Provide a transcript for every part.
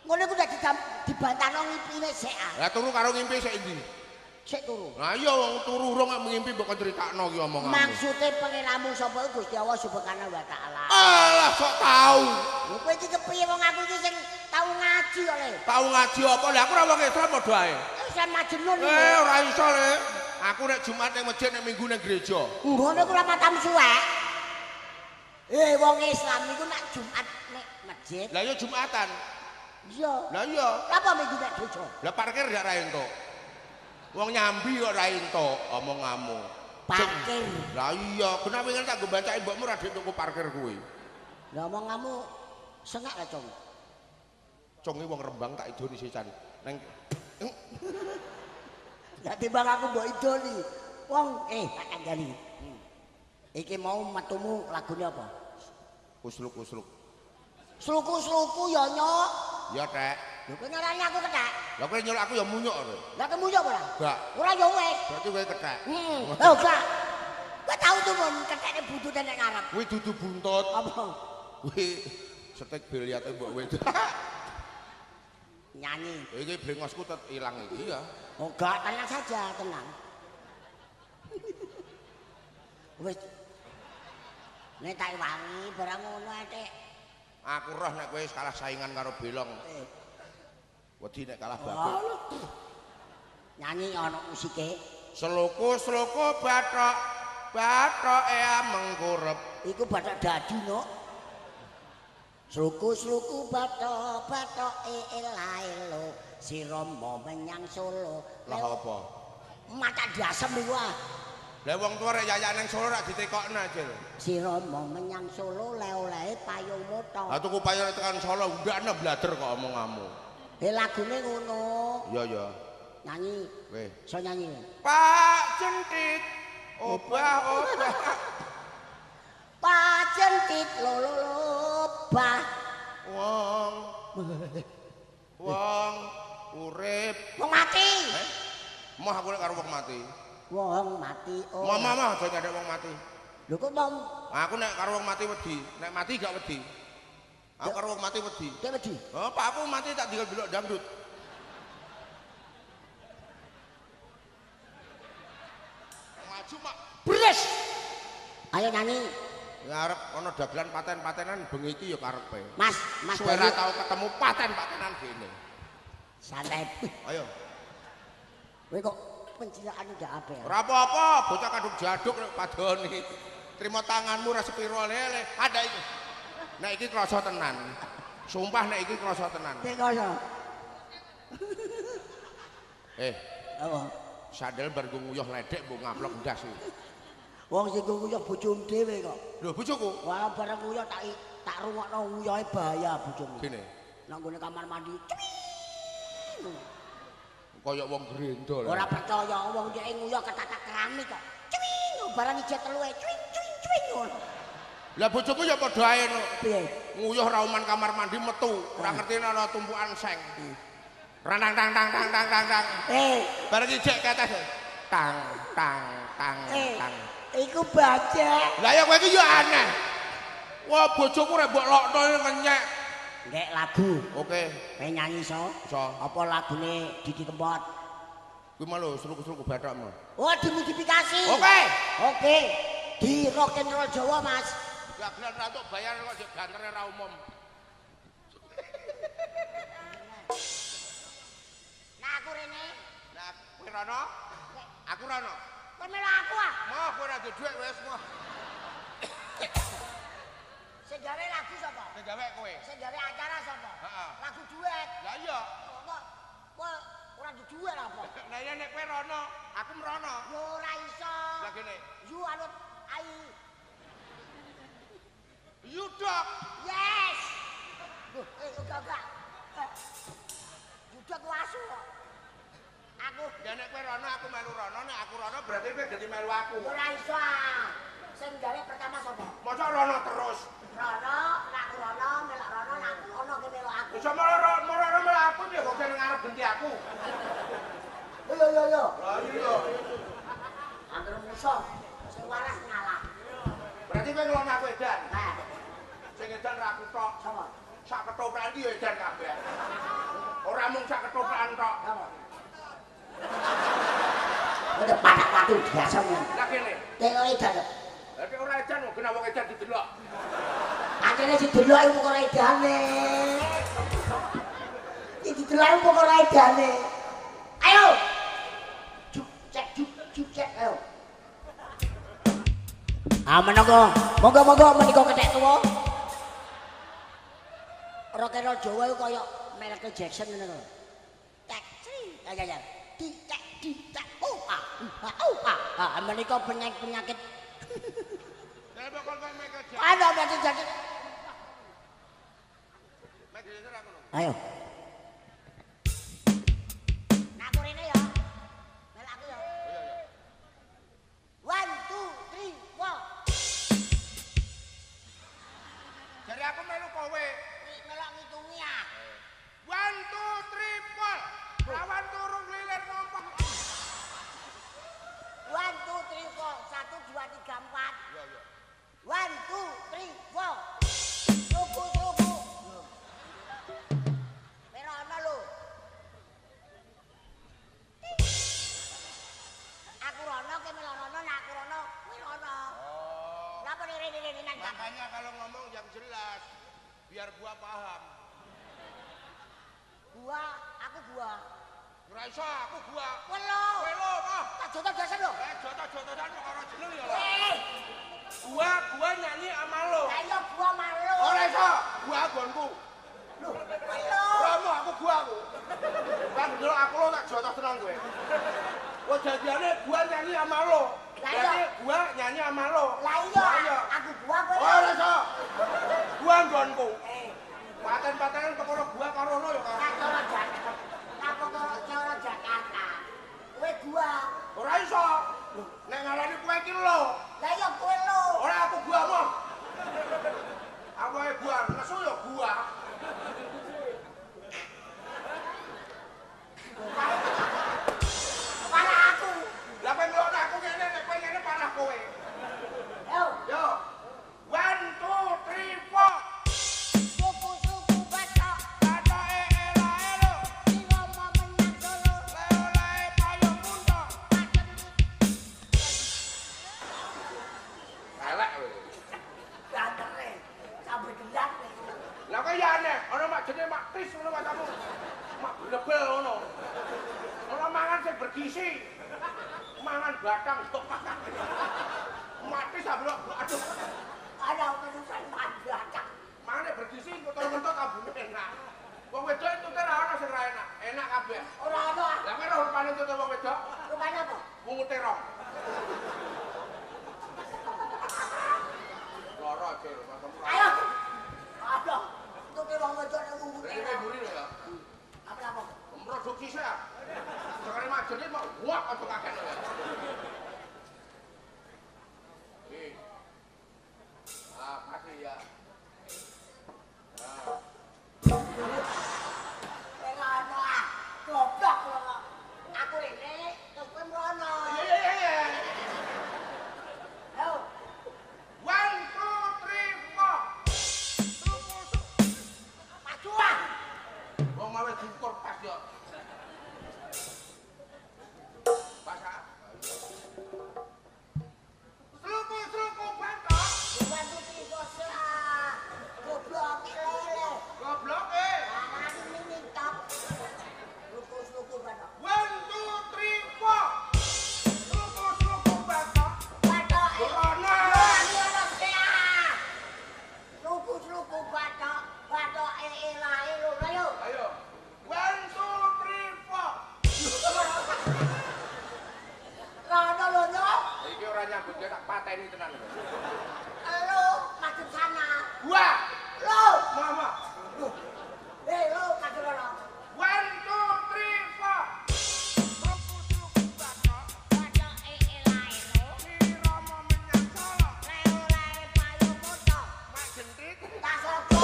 Ngono iku nek dibantano ngimpine sik ah. Lah turu karo ngimpi sik endi? Sik turu. Lah iya wong turu urung ngimpi mbok critakno ki omonganmu. Maksude pengiramu sapa Gusti Allah Subhanahu wa taala. Alah sok tau. Lho kowe iki kepiye wong aku iki sing tau ngaji kok Le. Tau ngaji apa? Lah aku ora wong Islam padha ae. Islam majnun. Ora iso Le. Aku nek Jumat ning masjid nek Minggu ning gereja. Ngono ku ora matam suwek. Wong Islam iku nek Jumat nek masjid. Lah ya Jumatan. Iya. Lah iya. Apa Minggu nek gereja? Lah parkir gak ra entuk. Wong nyambi kok ra entuk omonganmu. Parkir. Lah iya, kenapa ingin tak ngebacai mbokmu ra tuku parkir kuwi. Lah omonganmu sengak lah, Cong. Cong iki wong Rembang tak idoni sisan. Neng Ya timbang aku mbok idoni. Wong tak kandhani. Iki mau metumu lagune apa? Kusluk-kusluk. Sluku-sluku ya nyok. Ya, Tek. Lho kowe ngarani aku kethek. Lah kowe nyulik aku ya munyuk to. Lah kemunyuk ora? Gak. Ora ya wis. Berarti kowe kethek. Oh, gak. Kowe tau tuh mon kethekne buntute nek ngarep. Kuwi dudu buntut. Apa? Kuwi setek biliate mbok wedok. Nyanyi. Iki brengosku tet ilang iki ya. Oh, gak, tenang saja, tenang. Wis. Nek tak wangi barang ngono atik. Aku roh nek kowe kalah saingan karo Belong. Wedi nek kalah bagus. Nyanyi ana musike. Sluku-sluku bathok, bathoke mengkurep. Iku bathok dadi no. Sluku-sluku bathok-bathoke ela-elo, si Rama menyang Solo. Lah apa? Mata diasem niku ah. Lah wong tuwa rek yayak ning Solo rak ditekokno aja. Si Rama menyang Solo le-olehe payung motong. Lah tuku payung tekan Solo ndakne blader kok omonganmu. Lagune ngono. Iya ya. Nyanyi. Kowe. Iso nyanyi. Pak Centit obah-obah. Pak Centit lolobah. Wong urip. Wong mati. Moh aku nek karo wong mati. Wong mati. Oh. Mama aja nyadek wong mati. Lho kok mau Aku nek karo wong mati wedi, nek mati gak wedi. Aku karo wong mati wedi. Dek wedi. Oh, Pak aku mati tak tinggal delok dangdut. Maju mak. Bres. Ayo nyanyi. Ngarep ana dagelan paten-patenan bengi iki ya karepe. Mas Suara tau ketemu paten-patenan gini. Santai. Ayo. Kowe kok pencilaan ndak apa ya? Ora apa-apa, bocah kadung jaduk nek padoni. Terima tanganmu ra sepiro lele. Ada iki. Nek iki krasa tenan. Sumpah nek iki krasa tenan. Nek krasa. Apa? Sandal bar nguyuh ledek mbok ngaplok ndas iki. Wong sing nguyuh bojomu dhewe kok. Lho bojoku? Wah bareng nguyuh tak rungokno nguyuhe bahaya bojomu. Gini. Nang gone kamar mandi. Kayak wong grendol. Ora percaya wong dhek nguyuh ketatak keramik kok. Cuwing barang ijek teluwe cuwing ngono. Lah bojoku ya padha ae no. Piye? Nguyuh rauman kamar mandi metu, ora ngerti ana tumpukan seng. Ranang tang tang tang tang tang tang. Bareng ijek ketes. Tang tang tang tang. Iku bajak. Lah ya kowe iki ya aneh. Wah bojoku rek mbok lokno ngenyek. Ndek lagu. Oke. Kowe nyanyi iso? Iso. Apa lagune Didi Kempot? Kuwi mah lho seluk-seluk bathokmu. Oh, dimodifikasi. Oke. Oke. Di rock and roll Jawa, Mas. Gak bener ra untuk bayar kok jek bantere ra umum. Nah, aku rene. Nah, kowe rono? Aku rono. Kowe melu aku ah. Moh kowe ora duwe dhuwit wis moh. Sing gawe lagu sapa? Sing gawe kowe. Sing gawe acara sapa? Heeh. Lagu duet. Lah iya. Kok ora duwe apa? Nah ya nek kowe rono, aku merono. Yo ora iso. Lah kene. Yu anut ai. Yudok. Yes. Loh, enggak. Yudok wasu kok. Aku Ya nek kowe rono aku melu rono, nek aku rono berarti kowe dadi melu aku. ora iso. Sing gawe pertama sapa? Mosok rono terus. Rono, nak rono, melok rono, nak ono ke melok aku. Bisa moro melu aku ya kok sing ngarep genti aku. Yo. Lah iya. Angger musuh sing waras ngalah. Berarti kowe ngelono aku edan. Nah, Sing edan ra aku tok. sapa? Sak ketoprak iki ya edan kabeh. mung sak ketoprak tok. Udah padak watu biasa men. Lah kene. Tengok edan. Lah ora edan kok kena wong edan didelok. Akhirnya didelok iku kok ora edane. Iki didelok iku kok ora edane. Ayo. Juk cek ayo. Monggo menika kethek tuwa. Rock and roll Jawa iku kaya Michael Jackson ngono lho. Taksi. Ya. Di-tak. Menika penyakit. Lah kok Michael Jackson. Ada Michael Jackson. Michael Jackson aku. Ayo. Aku rene ya. Mel aku ya. Iya. 1 2 3 4. Jadi aku melu kowe. Melok ngitungi ya. 1 2 3 4. Lawan turun lilir ngompong. 1 2 3 4. 1 2 3 4. Iya. 1 2 3 4. Suku. Merono lho. Aku rono ke melono, nak aku rono, kuwi rono. Oh. Napa rene nang. Makanya kalau ngomong yang jelas biar gua paham. Aku gua. Ora iso aku gua. Welo. Kowe lho, toh. Tak jotos-jotosan lho. Jotos-jotosan kok karo jeneng ya lho. Eh, Gua nyanyi sama lo. lah iya gua malu. Ora iso, gua agonku. Lho, welo. Romo aku gua aku. Kan delok aku lo tak jotos tenan kowe. Kok jadiane gua nyanyi sama lo. Lah iya. Jadi gua nyanyi sama lo. Lah iya, aku gua kowe. Ora iso. Gua nggonku. Eh, Paten-patenan kepala gua karo lo ya kan. cara Jakarta. Kowe gua. Ora iso. Nek ngarani kowe iki lo. Lah iya kowe lho. Ora aku gua mo. Aku ae gua, nesu ya gua. Kepala aku. Lah kowe ngelokno aku ngene, nek kowe ngene parah kowe. Yo, Yo. 1 2 3 4. suku batok. Batoke ela-elo. Sira mau menyang Solo. Leo-leo payung muntok. Elek kowe. Gantere. Sampai gendang nih. Lah kok ya aneh, ana mak jenenge mak Tis ngono wacamu. Mak blebel ngono. Ora mangan sing bergizi. Mangan batang kok makan. Mak Tis ablok, aduh. Ada urusan banyak. Mangane bergizi kok mentok kabune enak. Wong wedok itu ora ana sing ra enak. Enak kabeh. Ora ada. Lah kowe ora rupane tutur wong wedok. Rupanya apa? Mungute rong. Loro aja lho, Mas. Ayo. Ada. Untuk ke wong wedok nek ngumputi. Rene mburi lho ya. Apa? Produksi saya. Sekali majene mau wak aja kakek lho ya. Nih. Ah, kasih ya. Nah. Ora ada. Goblok lho. Aku rene, terus kowe mrono. Iya. Ayo. 1 2 3 4. Maju ah. Wong mawe diukur pas yo. Pas ah. Sluku bantok. Bukan putri kosa. Goblok lele. Goblok Tangan ini top. Luku batok. 1 2 3 4. Sluku bantok. Batok. Corona. Luku batok. Batok lae lho ayo. Ayo. 1 2 3 4. Rono lho yo. Iki ora nyambut ya tak pateni tenan. Lo maju sana. Gua. Lo. Mama. Lo maju rono. 1 2 3 4. Sluku bantok. Batok lae lho. Ni Rama menyang Solo. Lae payung moto. Mak jentik. Tak sopo.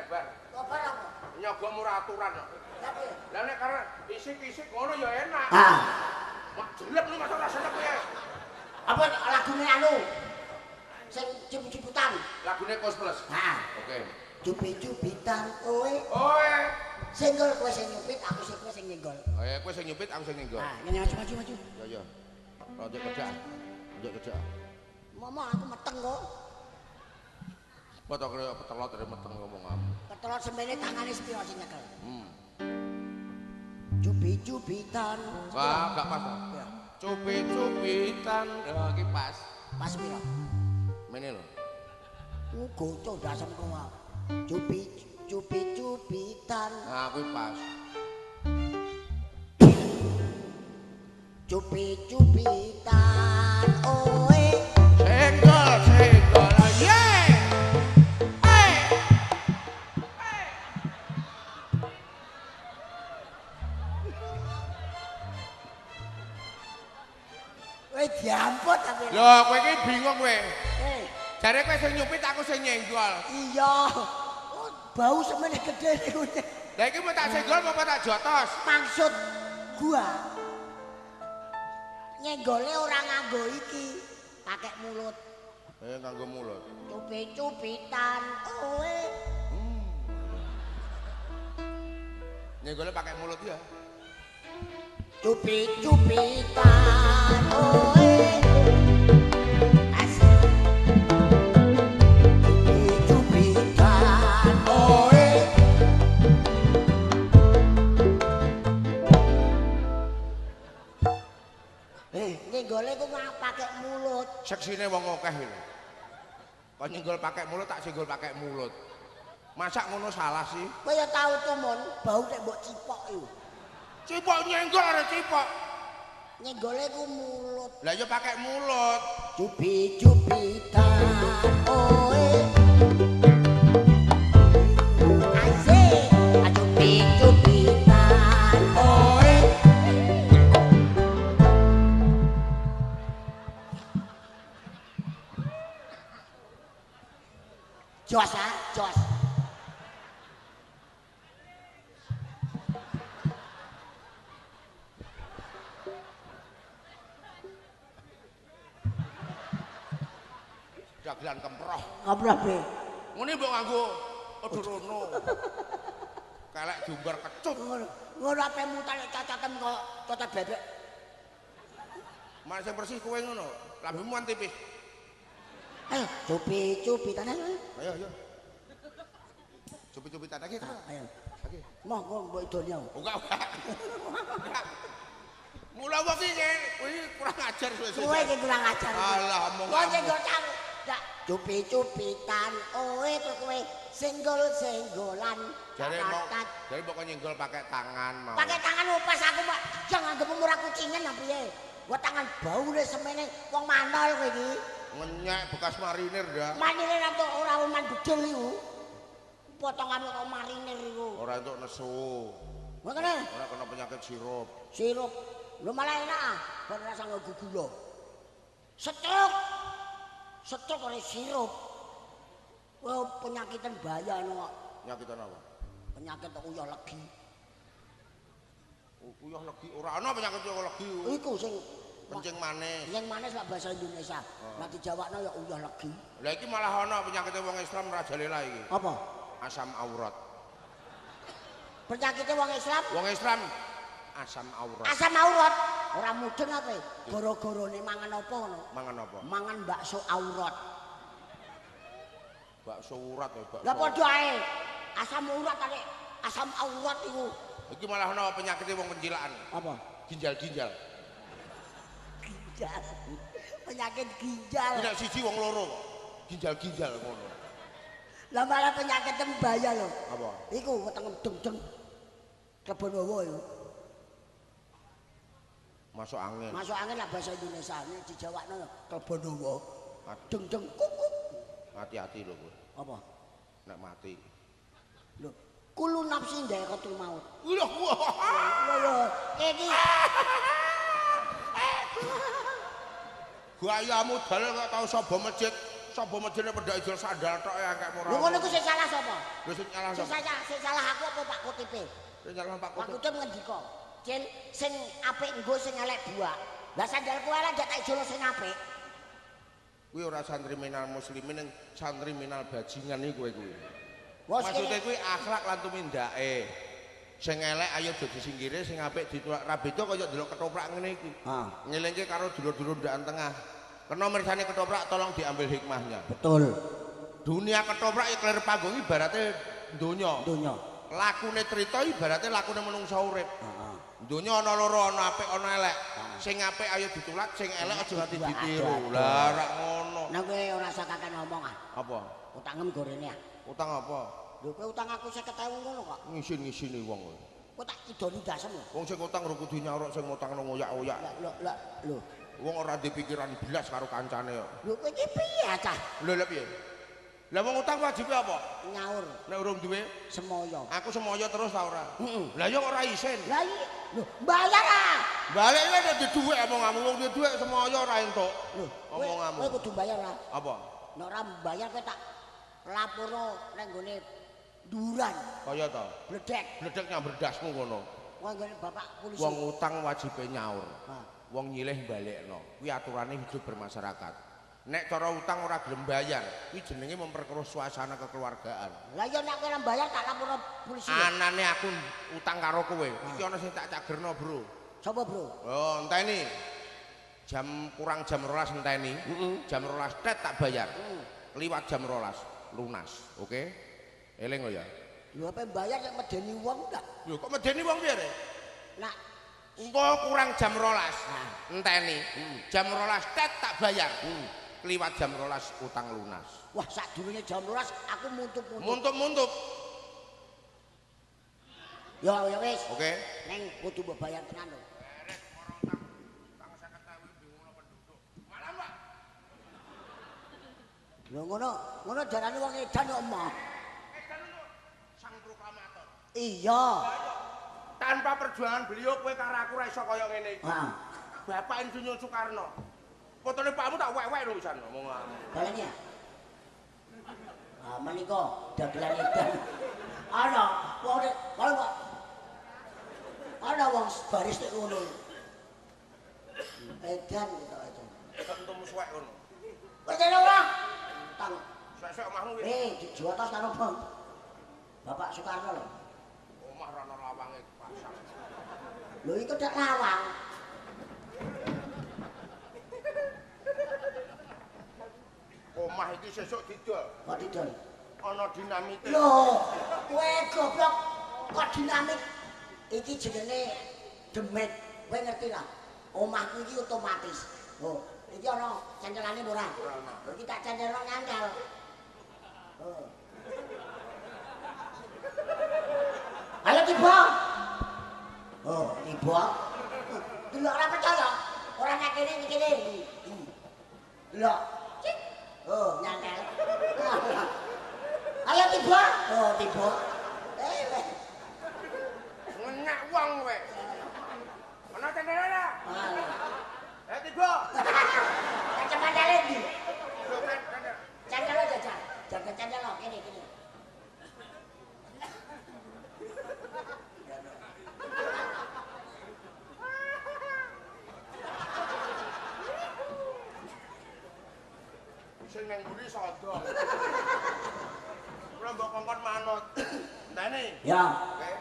Bar. Apa apa? Nyogok murah aturan. Tapi Lah nek karena isik-isik ngono ya enak. ah, Mak jelek lu masa ora seneng kowe. apa lagune anu? Sing jemput-jemputan. Lagune Kos Plus. Nah, Oke. Cubit-cubitan kowe. Oe. Senggol kowe sing nyupit, aku sing kowe sing nyenggol. Oh ya, kowe sing nyupit, aku sing nyenggol. Ah, ngene maju. Ya ya. Rojok kerjaan. Rojok kerjaan. Momo aku meteng kok. Foto kaya petelot dari meteng ngomong apa. Ketelot semene tangane sepiro sing nyekel. Cubit-cubitan. Wah, gak pas. Ya. Cubit-cubitan. Ya, iki pas. Pas piro? Mene lho. Gocok dasem kowe. Cubit-cubitan. Nah, kuwi pas. Cubit-cubitan. Oe. Senggol. Yeay. Kowe diampot tapi. Lho, kowe iki bingung kowe. Eh, Jare kowe sing nyupit, aku sing nyenggol. iya. Oh, bau semene gede niku. Lah iki mau tak senggol apa tak jotos? Maksud gua nyenggole ora nganggo iki, pakai mulut. Nganggo mulut. Cubit-cubitan. Oe. Nyenggole pakai mulut ya. Cubit-cubitan. Oe. Asik. Cubit-cubitan. Oe. Nyenggole ku pakai mulut. Seksine wong akeh iki. Kok nyenggol pakai mulut tak senggol pakai mulut. Masak ngono salah sih. Kowe ya tau tumun bau nek mbok cipok iku. Cipok nyenggol ada cipok. Nyenggole ku mulut. Lah yo pakai mulut. Cubit-cubitan. Oe. Asik. Cubit-cubitan. Oe. Jos ah, jos. Dagelan kemproh. Ngobrol be. Ngene mbok nganggo odorono. Kelek diumbar kecut. Ngono ape mutar cacatem kok cocok bebek. Mak sing bersih kowe ngono. Lambemu kan tipis. Ayo, cubit-cubitan ayo. Ayo. Cubit-cubitan lagi kan? Ayo. Lagi. Moh kok mbok idone. Enggak. Mula wong iki kuwi kurang ajar suwe-suwe. Kowe iki kurang ajar. Alah omong. Kok nyenggol cawe. Dak cubit-cubitan. Oe kok kowe senggol-senggolan. Jare mau nyenggol pakai tangan mau. Pakai tangan pas aku Pak. Jangan anggap murah kucingan apa piye. Gua tangan bau le semene wong manol kowe iki. Ngenyek bekas marinir dah. Marinir atau ora uman bedel iku. Potongan kok marinir iku. Ora entuk nesu. Makane Ora kena penyakit sirup. sirup. Lu malah enak ah, ben rasa nggo gula. Setruk. Setruk oleh sirup. Wah, penyakitan bahaya no. Penyakitan apa? Penyakit uyah legi. Uyah legi ora ana penyakit uyah legi. Iku sing Kencing manis. yang manis lah bahasa Indonesia. Nanti Jawakno ya uyah legi. Lah iki malah ana penyakit wong Islam rajalela iki. Apa? Asam aurat. Penyakitnya wong Islam? Wong Islam asam aurat. Asam aurat. Ora mudeng apa? Gara-garane mangan apa ngono? Mangan apa? Mangan bakso aurat. Bakso urat ya, bakso. Lah padha ae. Asam urat kali asam aurat iku. Iki malah ana penyakit wong pencilaan. Apa? Ginjal-ginjal. Ginjal. Penyakit ginjal. Tidak siji wong loro kok. Ginjal-ginjal ngono. Lah malah penyakit tembaya lho. Apa? Iku weteng deng-deng. Kebon wawa iku. Masuk angin. Masuk angin lah bahasa Indonesia. Nek dijawabno ya kebon wawa. Deng-deng kuk. Hati-hati lho kowe. Apa? Nek mati. Lho, kulu nafsi dhaikatul maut. Lho, Lho, iki gayamu dalem kok tau sapa masjid. Sapa masjidne pendak ijol sandal tok ya akeh ora. lho ngono ku sing salah sapa? Lho sing nyalah Sing sapa? salah aku apa Pak Kutipe? Sing nyalah Pak Pak Kutub. Kutip ngendika, "Cil, sing apik nggo sing elek buak." Lah sandalku elek dak tak ijol sing apik. Kuwi ora santri minal muslimin ning santri minal bajingan iki kowe kuwi. Maksude kuwi akhlak lan tumindake. Sing elek ayo aja disingkire, sing apik ditulak. Rabedo kaya delok ketoprak ngene iki. Ngelingke karo dulur-dulur ndak tengah. Kena mirsani ketoprak tolong diambil hikmahnya. Betul. Dunia ketoprak iklir panggung ibarate donya. Donya. Lakune trita ibarate lakune menungsa urip. Donya ana loro, ana apik ana elek. Sing apik ayo ditulak, sing elek aja nganti ditiru. Lah rak ngono. Nah kowe ora usah kakek ngomong ah. Apa? Utangem gorene ah. Utang apa? Lho kowe utang aku 50.000 ngono kok. Ngisin-ngisini wong kowe. Kowe tak idoni dasem lho. Wong sing utang ora kudu nyauruk sing utangno ngoyak-oyak. Lho. Wong ora ndek pikiran blas karo kancane kok. Lho kowe iki piye cah? Lho lha piye? Lah wong utang wajibe apa? Nyaur. Nek urung duwe Semoyo. aku semoyo terus ta ora? Heeh. Lah ya ora isin. Lah iya. Lho, bayar ah. Balik nek ndek dhuwit omonganmu wong duwe dhuwit semoyo ora entuk. Lho, Omonganmu. kowe kudu bayar ah. Apa? Nek ora bayar kowe tak laporno nang gone duran. Kaya to? Bledek. Bledek nyamber dasmu ngono. Wong gone bapak polisi. Wong utang wajibe nyaur. Nah. Wong nyilih balekno. Kuwi aturane hidup bermasyarakat. Nek cara utang ora gelem bayar, kuwi jenenge memperkeruh suasana kekeluargaan. Lah ya nek kowe ora bayar tak laporno polisi. Anane aku utang karo kowe. Iki ana sing tak cagerno, Bro. Sapa, Bro? Oh, enteni. Kurang jam 12 enteni. Jam 12 tet tak bayar. Liwat jam 12 lunas. Oke? Eling lo ya. Lho apa bayar nek medeni wong ndak? Lho kok medeni wong piye, Rek? Nak engko kurang jam 12. Enteni. Jam 12 tet tak bayar. Liwat jam 12 utang lunas. Wah, sadurunge jam 12 aku muntuk-muntuk. Muntuk-muntuk. Ya wis. Oke. Neng kudu mbok bayar tenan lho. Beres utang. Utang 50.000 bingung penduduk. Malah, Pak. Lho ngono jarane wong edan kok omah. Edan itu sang proklamator. Iya. Tanpa perjuangan beliau kowe karo aku ora iso kaya ngene iki. Heeh. Bapak Insinyur Soekarno. Fotone pakmu tak wek-wek lho pisan omongan. Baleni ya. Ah menika dagelan edan. Ana wong ana wong baris nek ngono. Edan kok itu. Ketemu suwek ngono. Percaya ora? Tang. Suwek-suwek omahmu kuwi. Dijotos karo Bang. Bapak Soekarno lho. Omah ra ono lawange pasang. Lho itu dak lawang. Omah iki sesuk didol. Kok didol? Ana dinamite. Lho, kowe goblok kok dinamit. Iki jenenge demit. Kowe ngerti lah. Omahku iki otomatis. Oh, iki ana cancelane ora? Ora ana. Lho iki tak cancelno nyantel. Oh. Ayo tiba. Oh, tiba. Delok ora percaya. Ora nek kene iki kene. Delok. Cik. Oh, nyantel. Ayo tiba. Oh, tiba. Ngenyek wong kowe. Ana cendela ora? Tiba. Kacamata ndi? Lho kan cendela. Candel aja, jaga candel lo, kene. Sing nang mburi sodok. Ora mbok kongkon manut. Ndane. Ya. Oke.